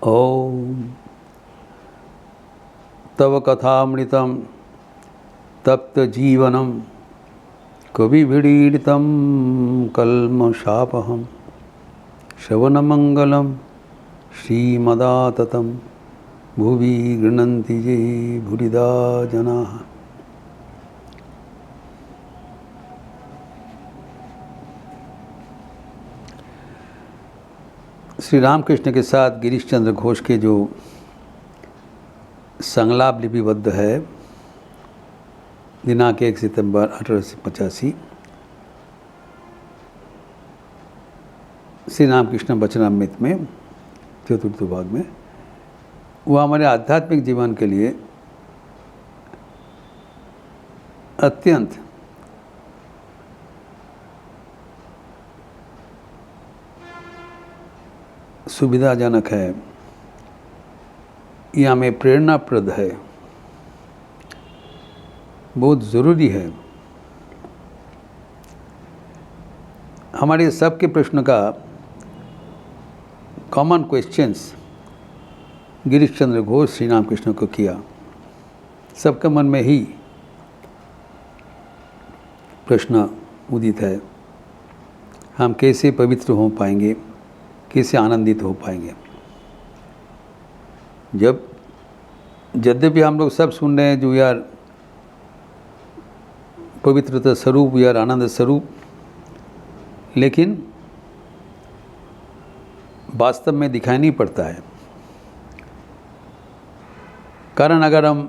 ओम तव कथामृतं तप्त जीवनम कविभिडीडितं कल्मषापहं श्रवणमंगलं श्रीमदाततं भुवि गृह्णन्ति ये भूरिदा जनाः। श्री रामकृष्ण के साथ गिरीश चंद्र घोष के जो संलाप लिपिबद्ध है दिनांक 1 सितंबर 1885 श्री रामकृष्ण वचनामृत में चतुर्थ भाग में, वह हमारे आध्यात्मिक जीवन के लिए अत्यंत सुविधाजनक है, यह हमें प्रेरणाप्रद है, बहुत ज़रूरी है। हमारे सबके प्रश्न का कॉमन क्वेश्चंस गिरीश चंद्र घोष श्री रामकृष्ण को किया। सबके मन में ही प्रश्न उदित है, हम कैसे पवित्र हो पाएंगे, कैसे आनंदित हो पाएंगे। यद्यपि हम लोग सब सुन रहे हैं जो यार पवित्रता स्वरूप यार आनंद स्वरूप, लेकिन वास्तव में दिखाई नहीं पड़ता है। कारण अगर हम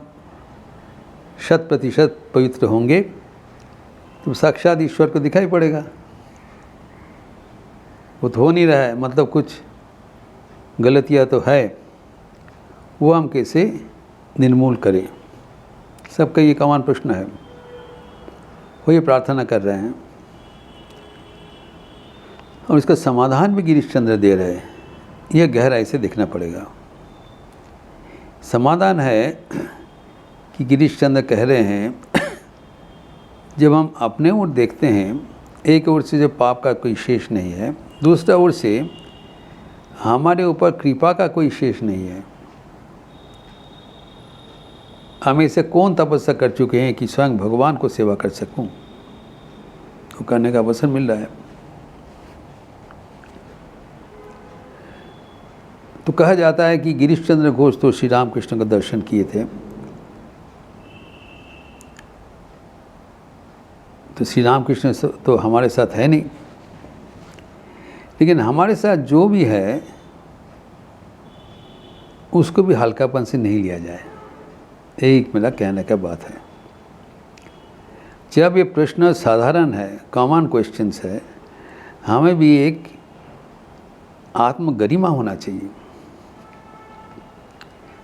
100% पवित्र होंगे तो साक्षात ईश्वर को दिखाई पड़ेगा। वो तो हो नहीं रहा है, मतलब कुछ गलतियाँ तो है, वो हम कैसे निर्मूल करें। सबका ये कॉमन प्रश्न है, वो ये प्रार्थना कर रहे हैं और इसका समाधान भी गिरीश चंद्र दे रहे हैं। यह गहराई से देखना पड़ेगा। समाधान है कि गिरीश चंद्र कह रहे हैं जब हम अपने ओर देखते हैं, एक ओर से जब पाप का कोई शेष नहीं है, दूसरा ओर से हमारे ऊपर कृपा का कोई शेष नहीं है। हम ऐसे कौन तपस्या कर चुके हैं कि स्वयं भगवान को सेवा कर सकूं, तो करने का अवसर मिल रहा है। तो कहा जाता है कि गिरीश चंद्र घोष तो श्री रामकृष्ण का दर्शन किए थे, तो श्री रामकृष्ण तो हमारे साथ है नहीं, लेकिन हमारे साथ जो भी है उसको भी हल्कापन से नहीं लिया जाए, एक मेरा कहने का बात है। जब ये प्रश्न साधारण है, कॉमन क्वेश्चंस है, हमें भी एक आत्मगरिमा होना चाहिए।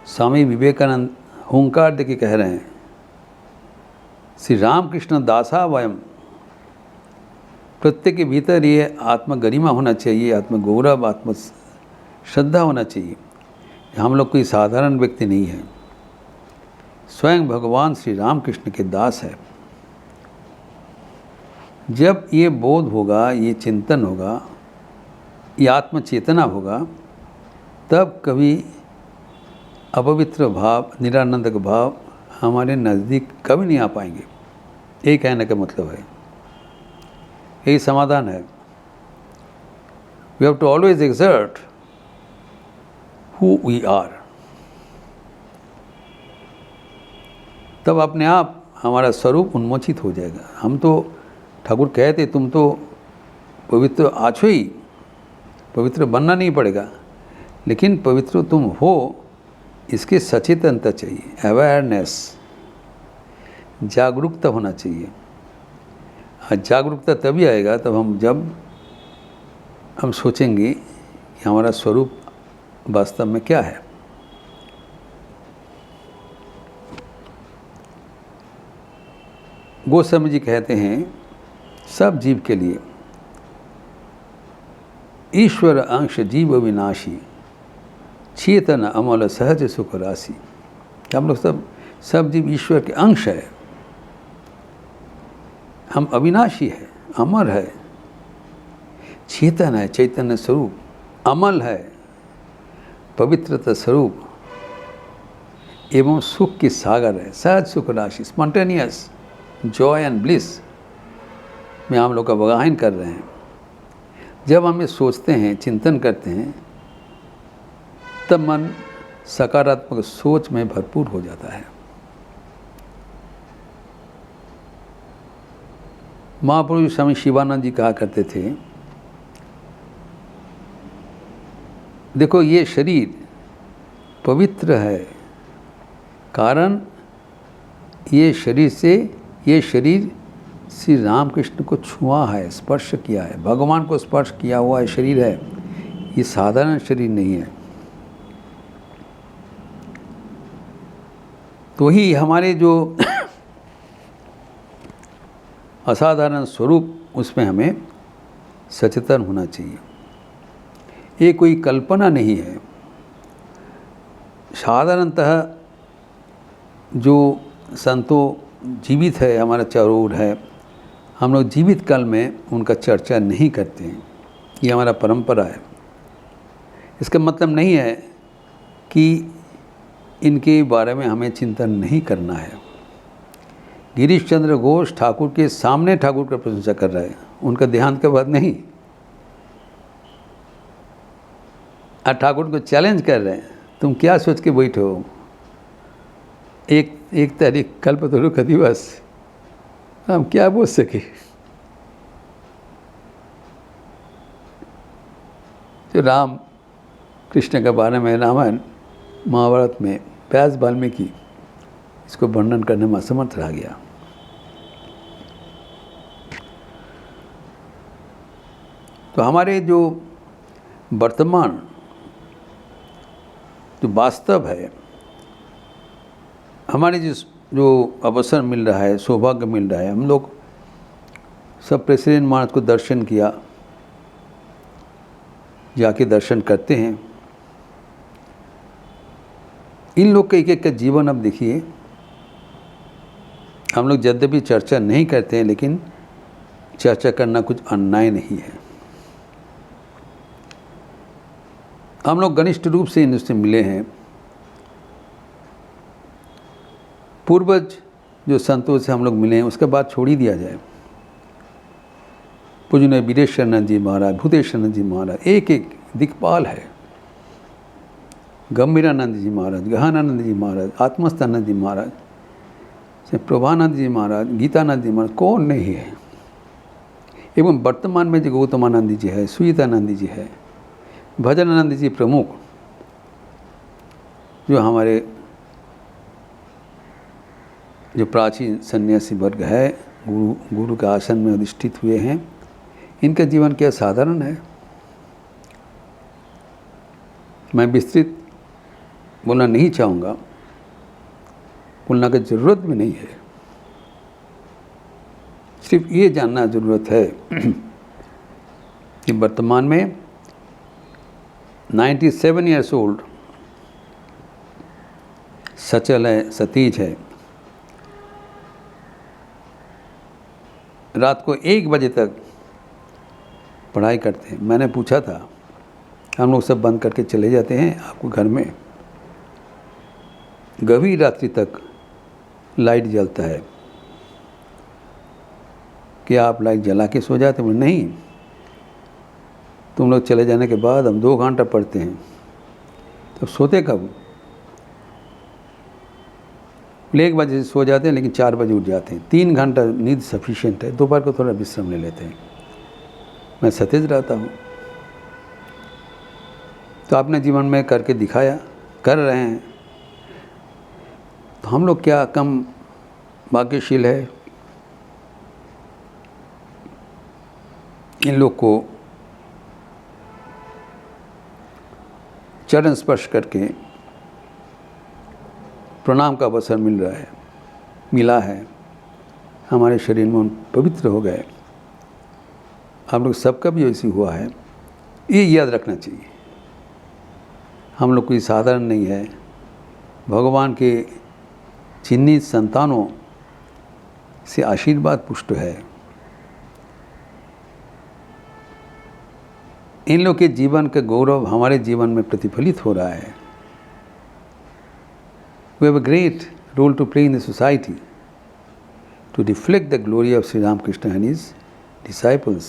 स्वामी विवेकानंद हुंकार दे के कह रहे हैं, श्री रामकृष्ण दासा वयम, प्रत्येक के भीतर ये आत्मगरिमा होना चाहिए, आत्मगौरव, आत्म श्रद्धा होना चाहिए। हम लोग कोई साधारण व्यक्ति नहीं है, स्वयं भगवान श्री रामकृष्ण के दास है। जब ये बोध होगा, ये चिंतन होगा, ये आत्मचेतना होगा, तब कभी अपवित्र भाव, निरानंदक भाव हमारे नज़दीक कभी नहीं आ पाएंगे। यही कहने का मतलब है, यही समाधान है। We have to always exert who we are, तब अपने आप हमारा स्वरूप उन्मोचित हो जाएगा। हम तो ठाकुर कहते तुम तो पवित्र आछो ही, पवित्र बनना नहीं पड़ेगा, लेकिन पवित्र तुम हो इसकी सचेतनता चाहिए, अवेयरनेस, जागरूकता होना चाहिए। जागरूकता तभी आएगा जब हम सोचेंगे कि हमारा स्वरूप वास्तव में क्या है। गोस्वामी जी कहते हैं, सब जीव के लिए ईश्वर अंश जीव विनाशी, चेतन अमल सहज सुख राशि। हम लोग सब जीव ईश्वर के अंश है। हम अविनाशी है, अमर है, चेतन है, चैतन्य स्वरूप, अमल है, पवित्रता स्वरूप एवं सुख की सागर है, सहज सुख राशि, स्पॉन्टेनियस जॉय एंड ब्लिस में हम लोग का बगान कर रहे हैं। जब हम ये सोचते हैं, चिंतन करते हैं, तब मन सकारात्मक सोच में भरपूर हो जाता है। महापुरुष स्वामी शिवानंद जी कहा करते थे, देखो ये शरीर पवित्र है, कारण ये शरीर श्री रामकृष्ण को छुआ है, स्पर्श किया है, भगवान को स्पर्श किया हुआ है शरीर है, ये साधारण शरीर नहीं है। तो ही हमारे जो असाधारण स्वरूप, उसमें हमें सचेतन होना चाहिए। ये कोई कल्पना नहीं है। साधारणतः जो संतों जीवित है, हमारा चारों ओर है, हम लोग जीवित काल में उनका चर्चा नहीं करते हैं। ये हमारा परंपरा है। इसका मतलब नहीं है कि इनके बारे में हमें चिंतन नहीं करना है। गिरीश चंद्र घोष ठाकुर के सामने ठाकुर का प्रशंसा कर रहा है, उनका देहांत के बाद नहीं। और ठाकुर को चैलेंज कर रहे हैं, तुम क्या सोच के बैठे हो, एक तारीख कल्पतरु का दिवस, हम क्या बोल सके। जो राम कृष्ण के बारे में रामायण महाभारत में व्यास वाल्मीकि इसको वर्णन करने में असमर्थ रह गया। तो हमारे जो वर्तमान जो वास्तव है, हमारे जो अवसर मिल रहा है, सौभाग्य मिल रहा है, हम लोग सब प्रेसिडेंट महाराज को दर्शन किया, जाके दर्शन करते हैं। इन लोग के एक एक का जीवन अब देखिए। हम लोग यद्यपि चर्चा नहीं करते हैं, लेकिन चर्चा करना कुछ अन्याय नहीं है। हम लोग घनिष्ठ रूप से इनसे मिले हैं। पूर्वज जो संतों से हम लोग मिले हैं, उसके बाद छोड़ ही दिया जाए। पूजनीय वीरेश्वरानंद जी महाराज, भूतेश्वरानंद जी महाराज, एक एक दिक्पाल है। गंभीरानंद जी महाराज, गहनानंद जी महाराज, आत्मस्थानंद जी महाराज, प्रभानंद जी महाराज, गीतानंद जी महाराज, कौन नहीं है। एवं वर्तमान में जो गौतमानंद जी है, सुजीतानंद जी है, भजनानंद जी प्रमुख, जो हमारे जो प्राचीन सन्यासी वर्ग है, गुरु के आसन में अधिष्ठित हुए हैं, इनका जीवन क्या साधारण है। मैं विस्तृत बोलना नहीं चाहूँगा, बोलना की ज़रूरत भी नहीं है। सिर्फ ये जानना ज़रूरत है कि वर्तमान में 97 ईयर्स ओल्ड सचल है, सतीज है। रात को 1 बजे तक पढ़ाई करते हैं। मैंने पूछा था, हम लोग सब बंद करके चले जाते हैं आपको घर में, गभीर रात्रि तक लाइट जलता है, क्या आप लाइट जला के सो जाते? बोले नहीं, तुम लोग चले जाने के बाद हम 2 घंटा पढ़ते हैं। तब सोते कब? 1 बजे से सो जाते हैं, लेकिन 4 बजे उठ जाते हैं। 3 घंटा नींद सफिशिएंट है। दोपहर को थोड़ा विश्राम ले लेते हैं। मैं सतेज रहता हूँ। तो आपने जीवन में करके दिखाया, कर रहे हैं, तो हम लोग क्या कम भाग्यशील है? इन लोग को चरण स्पर्श करके प्रणाम का अवसर मिला है। हमारे शरीर में पवित्र हो गए। हम लोग सबका भी ऐसी हुआ है, ये याद रखना चाहिए। हम लोग कोई साधारण नहीं है। भगवान के चिन्हित संतानों से आशीर्वाद पुष्ट है। इन लोग के जीवन का गौरव हमारे जीवन में प्रतिफलित हो रहा है। We have a great role to play in the society to reflect the glory of Sri Ramakrishna and his disciples.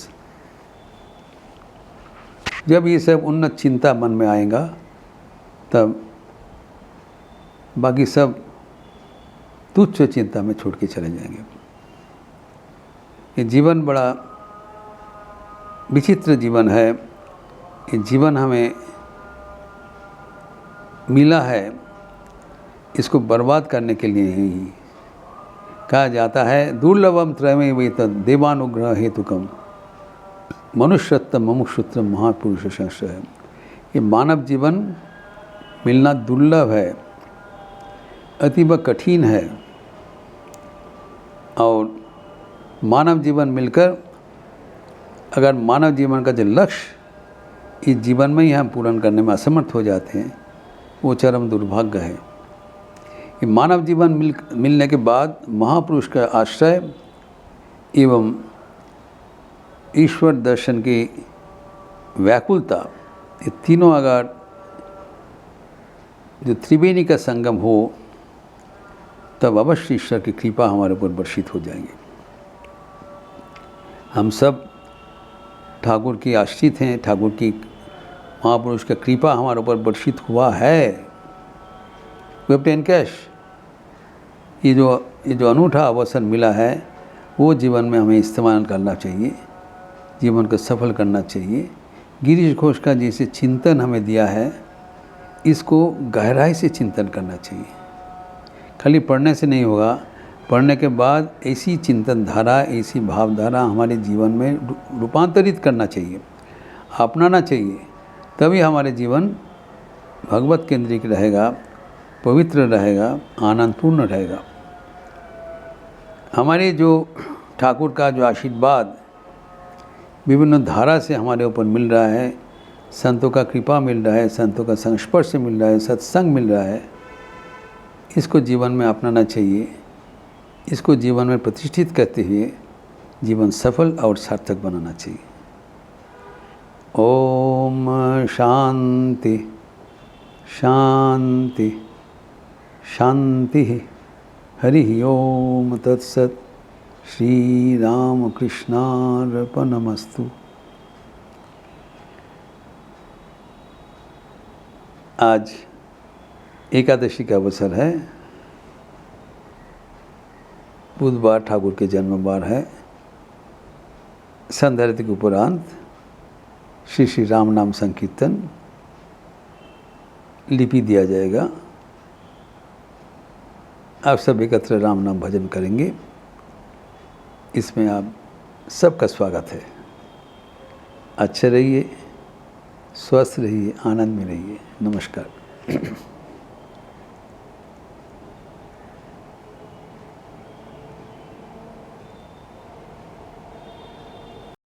जब ये सब उन्नत चिंता मन में आएगा तब बाकी सब तुच्छ चिंता में छोड़ के चले जाएंगे। ये जीवन बड़ा विचित्र जीवन है। ये जीवन हमें मिला है, इसको बर्बाद करने के लिए ही कहा जाता है। दुर्लभम त्रयमेव देवानुग्रह हेतुकम मनुष्यत्व मुमुक्षुत्व महापुरुष शास्त्र है। ये मानव जीवन मिलना दुर्लभ है, अतीब कठिन है, और मानव जीवन मिलकर अगर मानव जीवन का जो लक्ष्य इस जीवन में ही हम पूर्ण करने में असमर्थ हो जाते हैं, वो चरम दुर्भाग्य है। ये मानव जीवन मिलने के बाद महापुरुष का आश्रय एवं ईश्वर दर्शन की व्याकुलता, ये तीनों अगर जो त्रिवेणी का संगम हो तब अवश्य ईश्वर की कृपा हमारे ऊपर वर्षित हो जाएंगे। हम सब ठाकुर की आश्रित हैं, ठाकुर की महापुरुष का कृपा हमारे ऊपर वर्षित हुआ है। We have to encash. ये जो अनूठा अवसर मिला है वो जीवन में हमें इस्तेमाल करना चाहिए, जीवन को सफल करना चाहिए। गिरीश घोष का जैसे चिंतन हमें दिया है, इसको गहराई से चिंतन करना चाहिए। खाली पढ़ने से नहीं होगा, पढ़ने के बाद ऐसी चिंतन धारा, ऐसी भावधारा हमारे जीवन में रूपांतरित करना चाहिए, अपनाना चाहिए। तभी हमारे जीवन भगवत केंद्रित रहेगा, पवित्र रहेगा, आनंदपूर्ण रहेगा। हमारे जो ठाकुर का जो आशीर्वाद विभिन्न धारा से हमारे ऊपर मिल रहा है, संतों का कृपा मिल रहा है, संतों का संस्पर्श मिल रहा है, सत्संग मिल रहा है, इसको जीवन में अपनाना चाहिए। इसको जीवन में प्रतिष्ठित करते हुए जीवन सफल और सार्थक बनाना चाहिए। ओम शांति शांति शांति। हरि ओम तत्सत। श्री राम कृष्णार्पणमस्तु। आज एकादशी का अवसर है, बुधवार ठाकुर के जन्मवार है। संध्या के उपरांत श्री श्री राम नाम संकीर्तन लिपि दिया जाएगा। आप सब एकत्र राम नाम भजन करेंगे। इसमें आप सबका स्वागत है। अच्छे रहिए, स्वस्थ रहिए, आनंद में रहिए। नमस्कार।